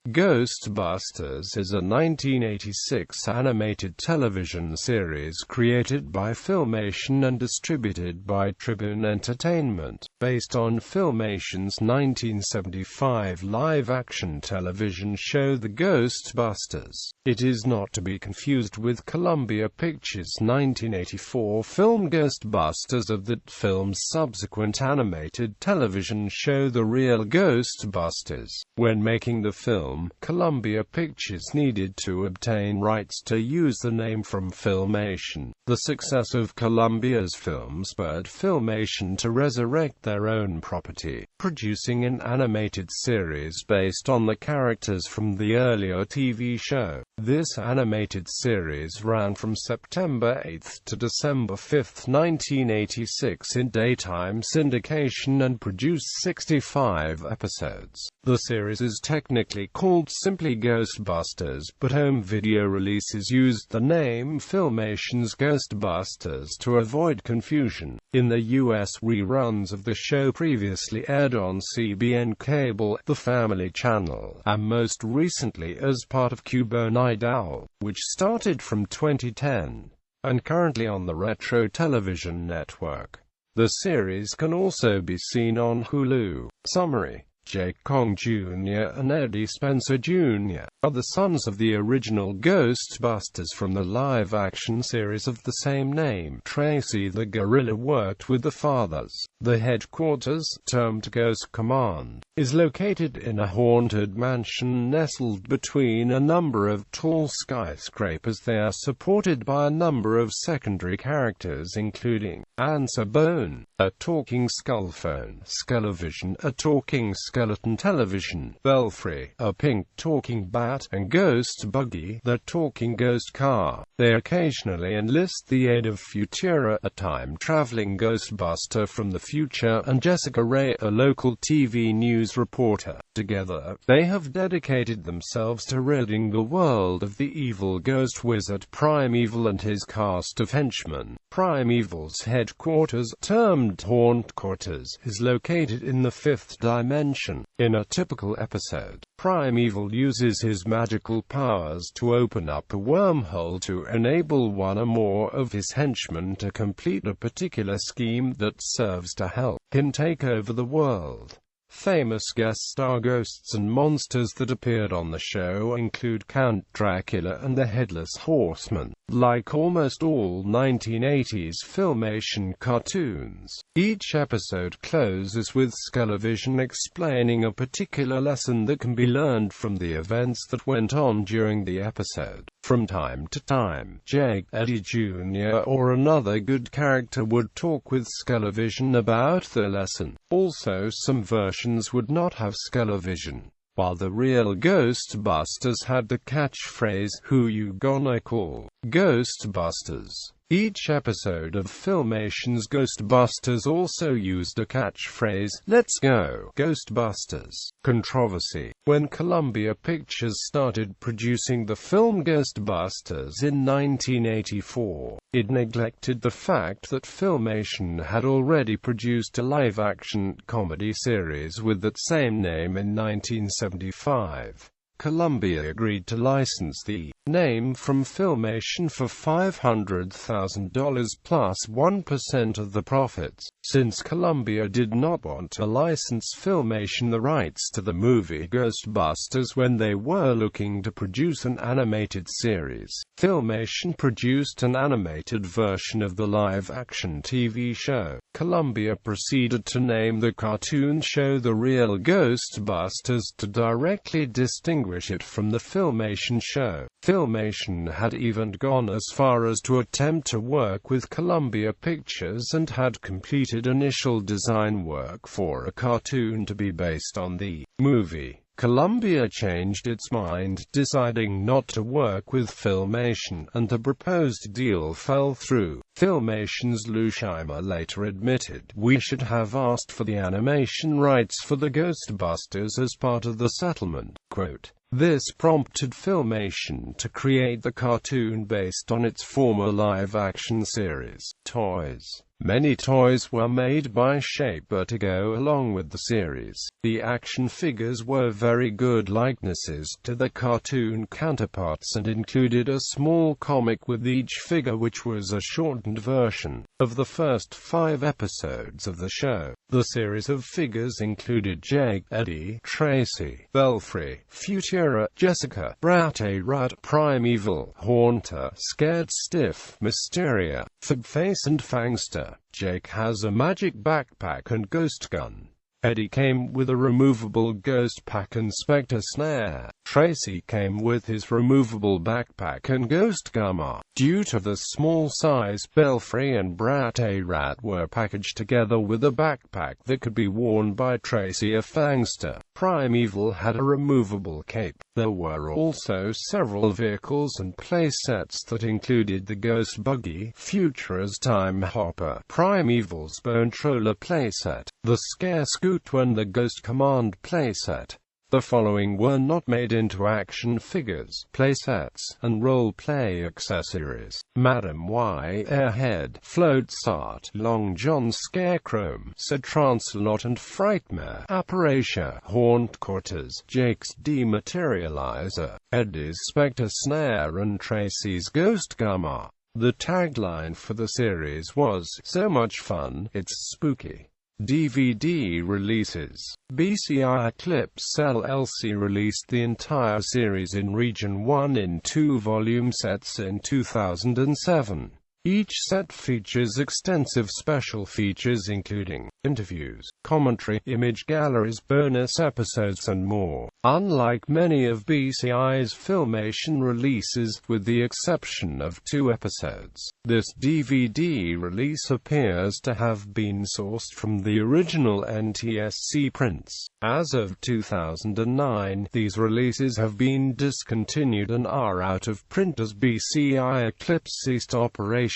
Ghostbusters is a 1986 animated television series created by Filmation and distributed by Tribune Entertainment, based on Filmation's 1975 live-action television show The Ghostbusters. It is not to be confused with Columbia Pictures' 1984 film Ghostbusters of that film's subsequent animated television show The Real Ghostbusters. When making the film, Columbia Pictures needed to obtain rights to use the name from Filmation. The success of Columbia's film spurred Filmation to resurrect their own property, producing an animated series based on the characters from the earlier TV show. This animated series ran from September 8 to December 5, 1986 in daytime syndication and produced 65 episodes. The series is technically called simply Ghostbusters, but home video releases used the name Filmation's Ghostbusters to avoid confusion. In the US, reruns of the show previously aired on CBN Cable, the Family Channel, and most recently as part of Cubo Night Owl, which started from 2010, and currently on the Retro Television Network. The series can also be seen on Hulu. Summary: Jake Kong Jr. and Eddie Spencer Jr. are the sons of the original Ghostbusters from the live-action series of the same name. Tracy the Gorilla worked with the fathers. The headquarters, termed Ghost Command, is located in a haunted mansion nestled between a number of tall skyscrapers. They are supported by a number of secondary characters including Answer Bone, a talking skull phone, Skelevision, a talking skeleton television, Belfry, a pink talking bat, and Ghost Buggy, the talking ghost car. They occasionally enlist the aid of Futura, a time-traveling Ghostbuster from the future, and Jessica Ray, a local TV news reporter. Together, they have dedicated themselves to ridding the world of the evil ghost wizard Primeval and his cast of henchmen. Primeval's headquarters, termed Haunt Quarters, is located in the fifth dimension. In a typical episode, Primeval uses his magical powers to open up a wormhole to enable one or more of his henchmen to complete a particular scheme that serves to help him take over the world. Famous guest star ghosts and monsters that appeared on the show include Count Dracula and the Headless Horseman. Like almost all 1980s Filmation cartoons, each episode closes with Skelevision explaining a particular lesson that can be learned from the events that went on during the episode. From time to time, Jake, Eddie Jr. or another good character would talk with Skelevision about the lesson. Also, some versions would not have Skelevision, while the Real Ghostbusters had the catchphrase, "Who you gonna call? Ghostbusters." Each episode of Filmation's Ghostbusters also used a catchphrase, "Let's go, Ghostbusters." Controversy: when Columbia Pictures started producing the film Ghostbusters in 1984, it neglected the fact that Filmation had already produced a live-action comedy series with that same name in 1975. Columbia agreed to license the name from Filmation for $500,000 plus 1% of the profits. Since Columbia did not want to license Filmation the rights to the movie Ghostbusters when they were looking to produce an animated series, Filmation produced an animated version of the live-action TV show. Columbia proceeded to name the cartoon show The Real Ghostbusters to directly distinguish it from the Filmation show. Filmation had even gone as far as to attempt to work with Columbia Pictures and had completed initial design work for a cartoon to be based on the movie. Columbia changed its mind, deciding not to work with Filmation, and the proposed deal fell through. Filmation's Lou Scheimer later admitted, "We should have asked for the animation rights for the Ghostbusters as part of the settlement." Quote, This prompted Filmation to create the cartoon based on its former live-action series. Toys. Many toys were made by Shaper to go along with the series. The action figures were very good likenesses to the cartoon counterparts and included a small comic with each figure, which was a shortened version of the first 5 episodes of the show. The series of figures included Jake, Eddie, Tracy, Belfry, Futura, Jessica, Brat-A-Rat, Primeval, Haunter, Scared Stiff, Mysteria, Figface and Fangster. Jake has a magic backpack and ghost gun. Eddie came with a removable ghost pack and Spectre snare. Tracy came with his removable backpack and ghost gun. Due to the small size, Belfry and Brat-A-Rat were packaged together with a backpack that could be worn by Tracy or Fangster. Primeval had a removable cape. There were also several vehicles and playsets that included the Ghost Buggy, Futura's Time Hopper, Primeval's Bone Troller playset, the Scare Scoot and the Ghost Command playset. The following were not made into action figures, playsets, and role-play accessories: Madam Y, Airhead, Floatsart, Long John Scarecrow, Sir Trancelot and Frightmare, Apparitia, Haunt Quarters, Jake's Dematerializer, Eddie's Spectre Snare and Tracy's Ghost Gun. The tagline for the series was, "So much fun, it's spooky." DVD releases. BCI Eclipse LLC released the entire series in Region 1 in 2-volume sets in 2007. Each set features extensive special features including interviews, commentary, image galleries, bonus episodes and more. Unlike many of BCI's Filmation releases, with the exception of 2 episodes, this DVD release appears to have been sourced from the original NTSC prints. As of 2009, these releases have been discontinued and are out of print as BCI Eclipse ceased operations.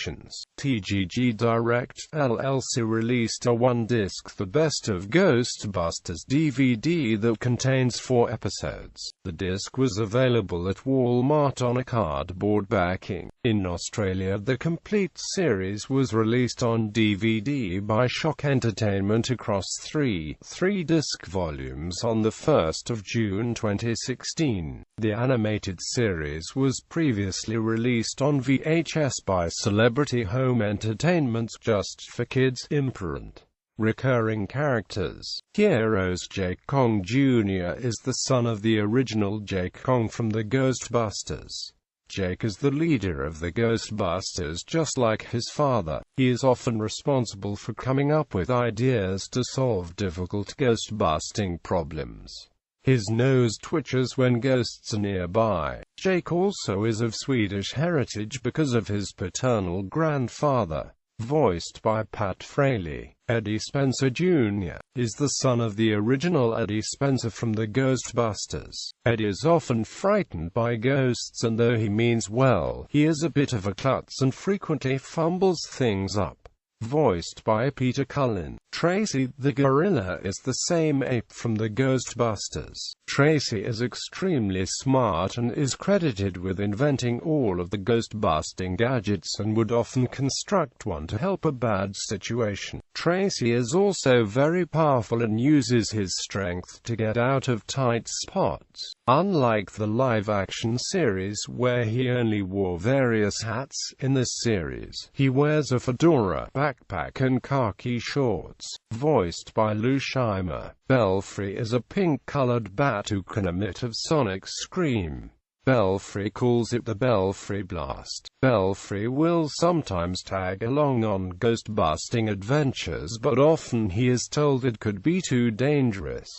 TGG Direct LLC released a 1-disc The Best of Ghostbusters DVD that contains 4 episodes. The disc was available at Walmart on a cardboard backing. In Australia, the complete series was released on DVD by Shock Entertainment across 3-disc volumes on the 1st of June 2016. The animated series was previously released on VHS by Celebrity Home Entertainment's Just for Kids imprint. Recurring characters. Heroes. Jake Kong Jr. is the son of the original Jake Kong from the Ghostbusters. Jake is the leader of the Ghostbusters just like his father. He is often responsible for coming up with ideas to solve difficult ghost-busting problems. His nose twitches when ghosts are nearby. Jake also is of Swedish heritage because of his paternal grandfather. Voiced by Pat Fraley. Eddie Spencer Jr. is the son of the original Eddie Spencer from the Ghostbusters. Eddie is often frightened by ghosts, and though he means well, he is a bit of a klutz and frequently fumbles things up. Voiced by Peter Cullen. Tracy, the gorilla, is the same ape from the Ghostbusters. Tracy is extremely smart and is credited with inventing all of the ghost-busting gadgets and would often construct one to help a bad situation. Tracy is also very powerful and uses his strength to get out of tight spots. Unlike the live-action series where he only wore various hats, in this series, he wears a fedora, backpack and khaki shorts. Voiced by Lou Scheimer. Belfry is a pink-colored bat who can emit a sonic scream. Belfry calls it the Belfry Blast. Belfry will sometimes tag along on ghost-busting adventures, but often he is told it could be too dangerous.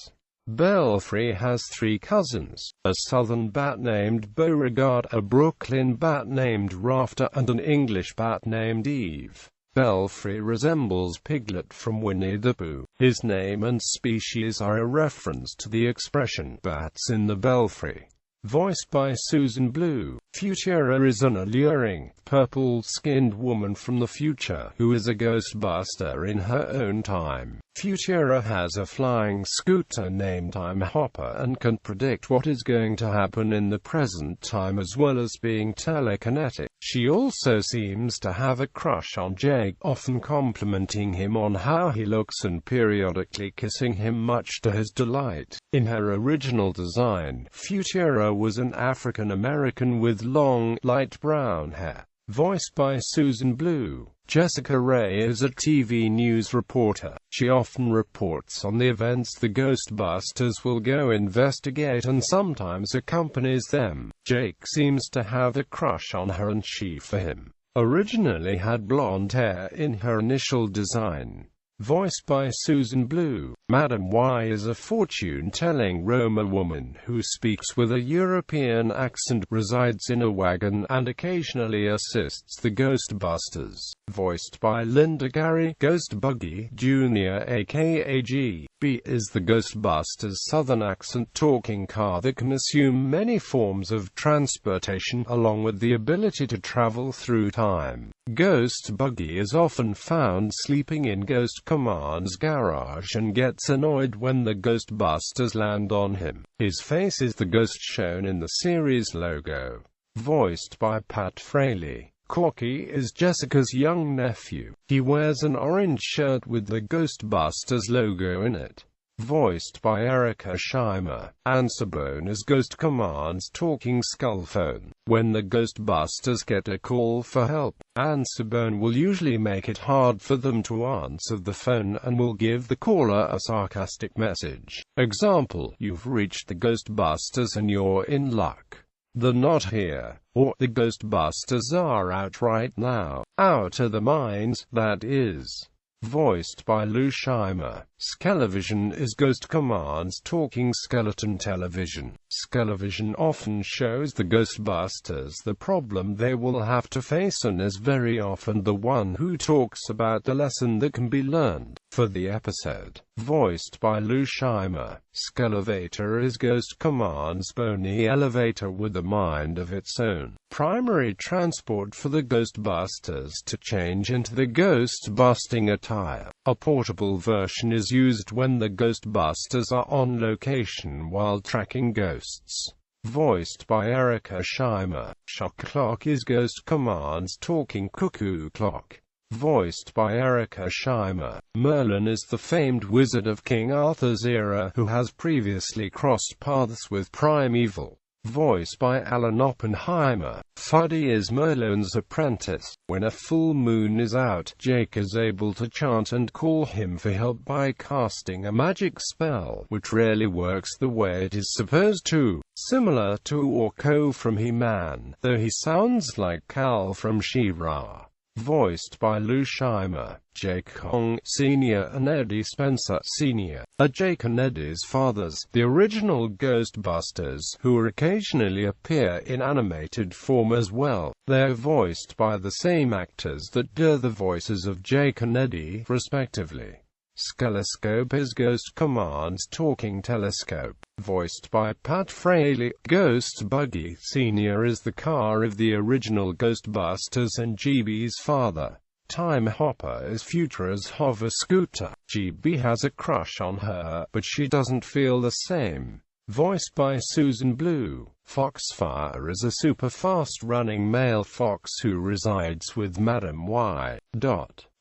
Belfry has 3 cousins, a southern bat named Beauregard, a Brooklyn bat named Rafter, and an English bat named Eve. Belfry resembles Piglet from Winnie the Pooh. His name and species are a reference to the expression "bats in the belfry." voiced by Susan Blue. Futura is an alluring, purple-skinned woman from the future, who is a Ghostbuster in her own time. Futura has a flying scooter named Time Hopper and can predict what is going to happen in the present time as well as being telekinetic. She also seems to have a crush on Jake, often complimenting him on how he looks and periodically kissing him much to his delight. In her original design, Futura was an African American with long, light brown hair. Voiced by Susan Blue. Jessica Ray is a TV news reporter. She often reports on the events the Ghostbusters will go investigate and sometimes accompanies them. Jake seems to have a crush on her and she for him. Originally had blonde hair in her initial design. Voiced by Susan Blue. Madam Y is a fortune-telling Roma woman who speaks with a European accent, resides in a wagon, and occasionally assists the Ghostbusters. Voiced by Linda Gary. Ghost Buggy Jr. aka GB is the Ghostbusters' southern accent talking car that can assume many forms of transportation, along with the ability to travel through time. Ghost Buggy is often found sleeping in Ghost Command's garage and gets annoyed when the Ghostbusters land on him. His face is the ghost shown in the series logo. Voiced by Pat Fraley. Corky is Jessica's young nephew. He wears an orange shirt with the Ghostbusters logo in it. Voiced by Erica Scheimer. Answerbone is Ghost Command's talking skull phone. When the Ghostbusters get a call for help, Answerbone will usually make it hard for them to answer the phone and will give the caller a sarcastic message. Example: "You've reached the Ghostbusters and you're in luck. They're not here," or "The Ghostbusters are out right now. Out of the mines, that is." Voiced by Lou Scheimer. Skelevision is Ghost Command's talking skeleton television. Skelevision often shows the Ghostbusters the problem they will have to face and is very often the one who talks about the lesson that can be learned for the episode. Voiced by Lou Scheimer. Skelevator is Ghost Command's bony elevator with a mind of its own. Primary transport for the Ghostbusters to change into the ghost-busting attire. A portable version is used when the Ghostbusters are on location while tracking ghosts. Voiced by Erica Scheimer. Shock Clock is Ghost Command's talking cuckoo clock. Voiced by Erica Scheimer. Merlin is the famed wizard of King Arthur's era who has previously crossed paths with Primeval. Voiced by Alan Oppenheimer. Fuddy is Merlin's apprentice. When a full moon is out, Jake is able to chant and call him for help by casting a magic spell, which rarely works the way it is supposed to. Similar to Orko from He-Man, though he sounds like Cal from She-Ra. Voiced by Lou Scheimer. Jake Kong Sr. and Eddie Spencer Sr. are Jake and Eddie's fathers, the original Ghostbusters, who occasionally appear in animated form as well. They are voiced by the same actors that do the voices of Jake and Eddie, respectively. Skelescope is Ghost Command's talking telescope. Voiced by Pat Fraley. Ghost Buggy Sr. is the car of the original Ghostbusters and GB's father. Time Hopper is Futura's hover scooter. GB has a crush on her, but she doesn't feel the same. Voiced by Susan Blue. Foxfire is a super fast-running male fox who resides with Madam Y.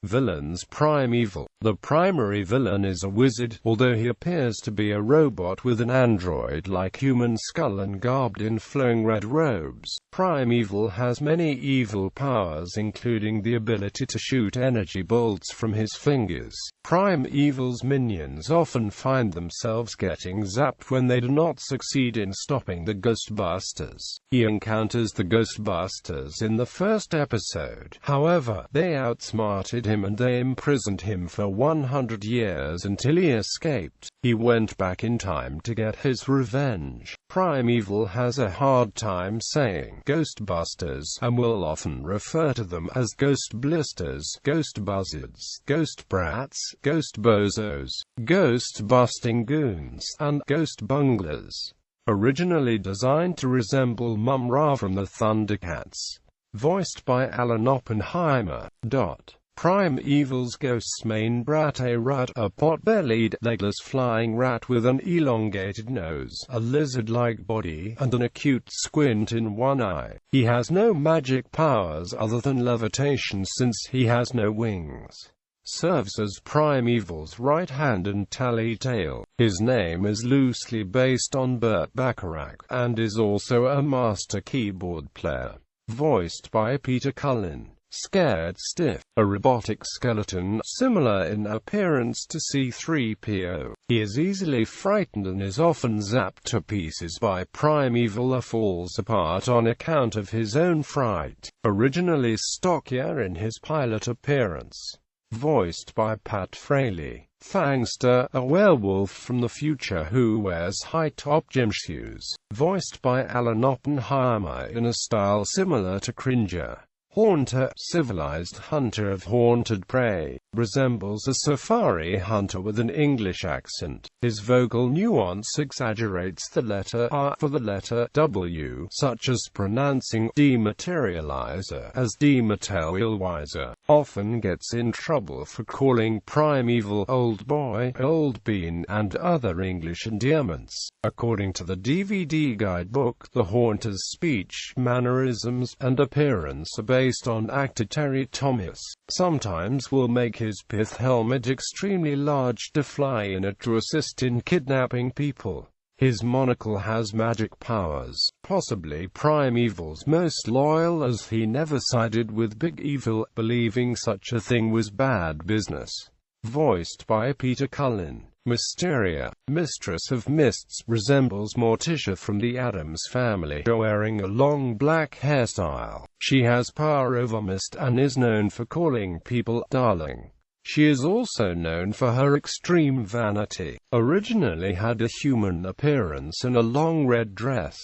Villains Primeval. The primary villain is a wizard, although he appears to be a robot with an android-like human skull and garbed in flowing red robes. Primeval has many evil powers, including the ability to shoot energy bolts from his fingers. Primeval's minions often find themselves getting zapped when they do not succeed in stopping the Ghostbusters. He encounters the Ghostbusters in the first episode. However, they outsmarted him and they imprisoned him for 100 years until he escaped. He went back in time to get his revenge. Primeval has a hard time saying Ghostbusters and will often refer to them as Ghost Blisters, Ghost Buzzards, Ghost Brats, Ghost Bozos, Ghost Busting Goons, and Ghost Bunglers. originally designed to resemble Mum-Ra from the Thundercats. Voiced by Alan Oppenheimer. Primeval's ghost's main brat, a rat, a pot-bellied, legless flying rat with an elongated nose, a lizard-like body, and an acute squint in one eye. He has no magic powers other than levitation since he has no wings. Serves as Primeval's right hand and tally-tale. His name is loosely based on Burt Bacharach, and is also a master keyboard player. Voiced by Peter Cullen. Scared Stiff, a robotic skeleton, similar in appearance to C-3PO. He is easily frightened and is often zapped to pieces by Primeval or falls apart on account of his own fright. Originally stockier in his pilot appearance. Voiced by Pat Fraley. Fangster, a werewolf from the future who wears high-top gym shoes. Voiced by Alan Oppenheimer in a style similar to Cringer. Haunter, civilized hunter of haunted prey, resembles a safari hunter with an English accent. His vocal nuance exaggerates the letter R for the letter W, such as pronouncing dematerializer as dematerializer. Often gets in trouble for calling Primeval old boy, old bean, and other English endearments. According to the DVD guidebook, the Haunter's speech, mannerisms, and appearance are based on actor Terry Thomas. Sometimes will make his pith helmet extremely large to fly in it to assist in kidnapping people. His monocle has magic powers, possibly Primeval's most loyal as he never sided with Big Evil, believing such a thing was bad business. Voiced by Peter Cullen. Mysteria, Mistress of Mists, resembles Morticia from the Addams Family, wearing a long black hairstyle. She has power over mist and is known for calling people darling. She is also known for her extreme vanity. Originally had a human appearance in a long red dress.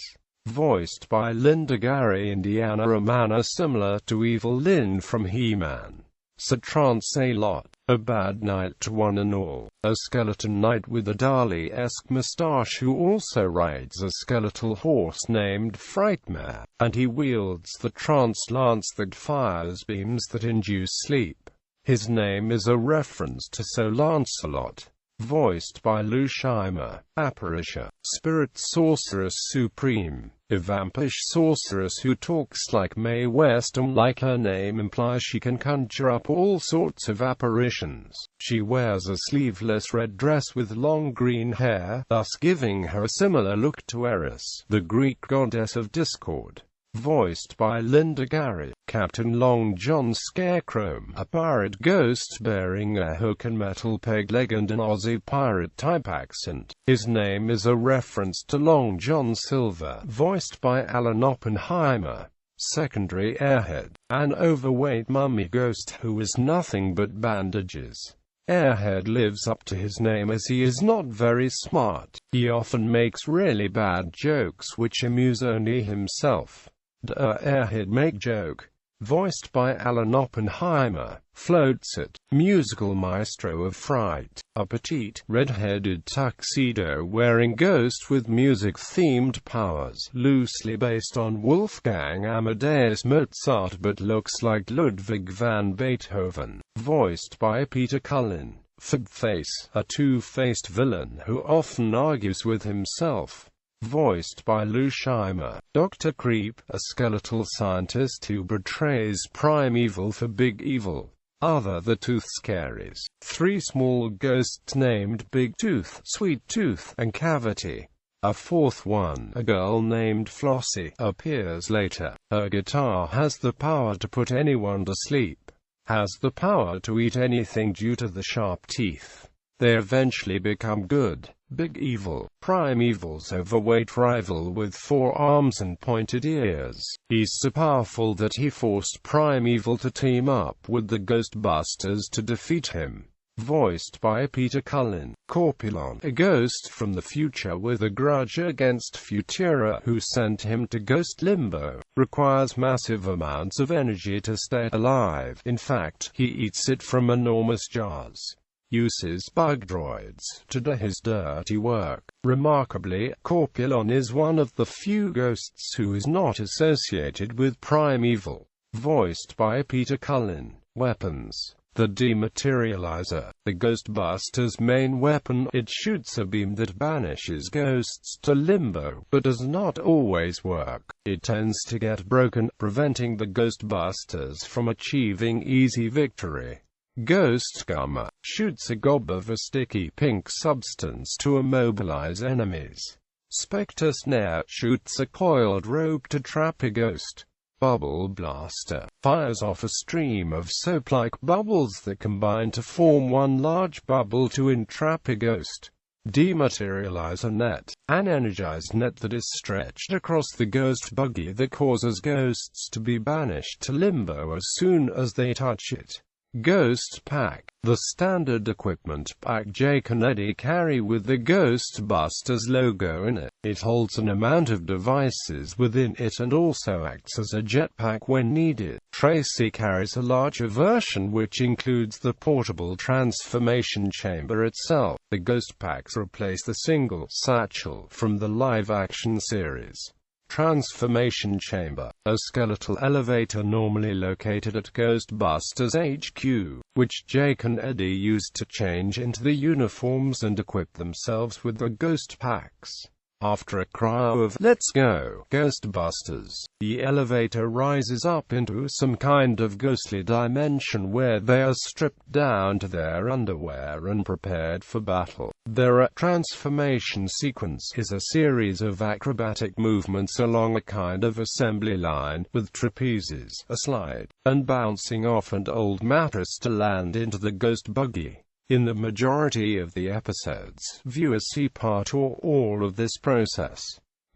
Voiced by Linda Gary. Indiana Romana, similar to Evil Lynn from He-Man. Sir Trance-a-Lot, a bad knight to one and all, a skeleton knight with a Dali-esque moustache who also rides a skeletal horse named Frightmare, and he wields the trance lance that fires beams that induce sleep. His name is a reference to Sir Lancelot. Voiced by Lou Scheimer. Apparitia, Spirit Sorceress Supreme, a vampish sorceress who talks like Mae West, and like her name implies she can conjure up all sorts of apparitions. She wears a sleeveless red dress with long green hair, thus giving her a similar look to Eris, the Greek goddess of discord. Voiced by Linda Gary. Captain Long John Scarecrow, a pirate ghost bearing a hook and metal peg leg and an Aussie pirate-type accent. His name is a reference to Long John Silver. Voiced by Alan Oppenheimer. Secondary Airhead, an overweight mummy ghost who is nothing but bandages. Airhead lives up to his name as he is not very smart. He often makes really bad jokes which amuse only himself. Airhead make joke. Voiced by Alan Oppenheimer. Floatsit, musical maestro of fright, a petite, red-headed tuxedo-wearing ghost with music-themed powers, loosely based on Wolfgang Amadeus Mozart but looks like Ludwig van Beethoven. Voiced by Peter Cullen. Figface, a two-faced villain who often argues with himself. Voiced by Lou Scheimer. Dr. Creep, a skeletal scientist who betrays Primeval for Big Evil. Other The Tooth Scaries. Three small ghosts named Big Tooth, Sweet Tooth, and Cavity. A fourth one, a girl named Flossie, appears later. Her guitar has the power to put anyone to sleep. Has the power to eat anything due to the sharp teeth. They eventually become good. Big Evil, Primeval's overweight rival with 4 arms and pointed ears. He's so powerful that he forced Primeval to team up with the Ghostbusters to defeat him. Voiced by Peter Cullen. Corpulon, a ghost from the future with a grudge against Futura who sent him to Ghost Limbo. Requires massive amounts of energy to stay alive. In fact, he eats it from enormous jars. uses bug droids to do his dirty work. Remarkably, Corpulon is one of the few ghosts who is not associated with primeval. Voiced by Peter Cullen. Weapons: the Dematerializer, the Ghostbusters' main weapon. It shoots a beam that banishes ghosts to limbo, but does not always work. It tends to get broken, preventing the Ghostbusters from achieving easy victory. Ghost Gummer shoots a gob of a sticky pink substance to immobilize enemies. Spectre Snare shoots a coiled rope to trap a ghost. Bubble Blaster fires off a stream of soap-like bubbles that combine to form one large bubble to entrap a ghost. Dematerializer Net, an energized net that is stretched across the ghost buggy that causes ghosts to be banished to limbo as soon as they touch it. Ghost Pack, the standard equipment pack Jake and Eddie carry with the Ghostbusters logo in it. It holds an amount of devices within it and also acts as a jetpack when needed. Tracy carries a larger version which includes the portable transformation chamber itself. The Ghost Packs replace the single satchel from the live-action series. Transformation Chamber, a skeletal elevator normally located at Ghostbusters HQ, which Jake and Eddie used to change into the uniforms and equip themselves with the Ghost Packs. After a cry of "Let's go, Ghostbusters," the elevator rises up into some kind of ghostly dimension where they are stripped down to their underwear and prepared for battle. Their transformation sequence is a series of acrobatic movements along a kind of assembly line, with trapezes, a slide, and bouncing off an old mattress to land into the ghost buggy. In the majority of the episodes, viewers see part or all of this process.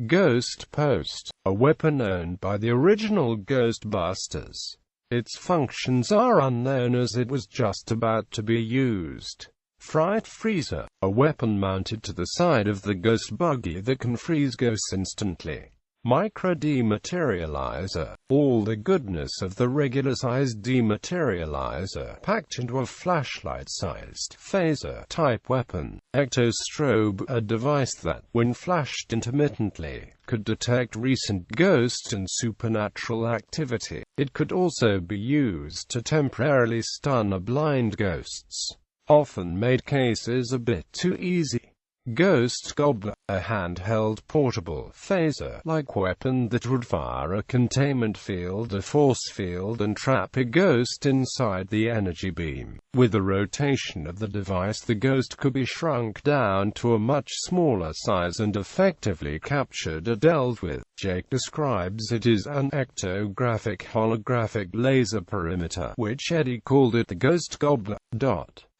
Ghost Post, a weapon owned by the original Ghostbusters. Its functions are unknown as it was just about to be used. Fright Freezer, a weapon mounted to the side of the ghost buggy that can freeze ghosts instantly. Micro Dematerializer, all the goodness of the regular-sized dematerializer packed into a flashlight-sized phaser-type weapon. Ectostrobe, a device that, when flashed intermittently, could detect recent ghost and supernatural activity. It could also be used to temporarily stun a blind ghosts. Often made cases a bit too easy. Ghost Gobbler, a handheld portable phaser-like weapon that would fire a containment field, a force field, and trap a ghost inside the energy beam. With the rotation of the device, the ghost could be shrunk down to a much smaller size and effectively captured or dealt with. Jake describes it as an ectographic holographic laser perimeter, which Eddie called it the Ghost Gobbler.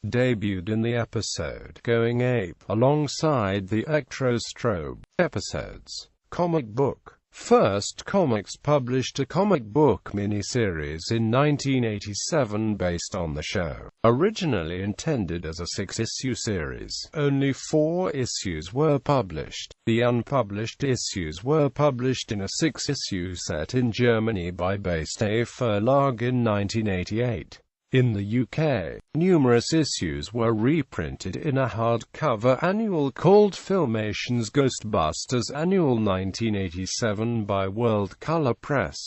Debuted in the episode Going Ape, alongside the Ectostrobe episodes. Comic book. First Comics published a comic book miniseries in 1987 based on the show. Originally intended as a 6-issue series, only 4 issues were published. The unpublished issues were published in a 6-issue set in Germany by Bastei Verlag in 1988. In the UK, numerous issues were reprinted in a hardcover annual called Filmation's Ghostbusters Annual 1987 by World Color Press.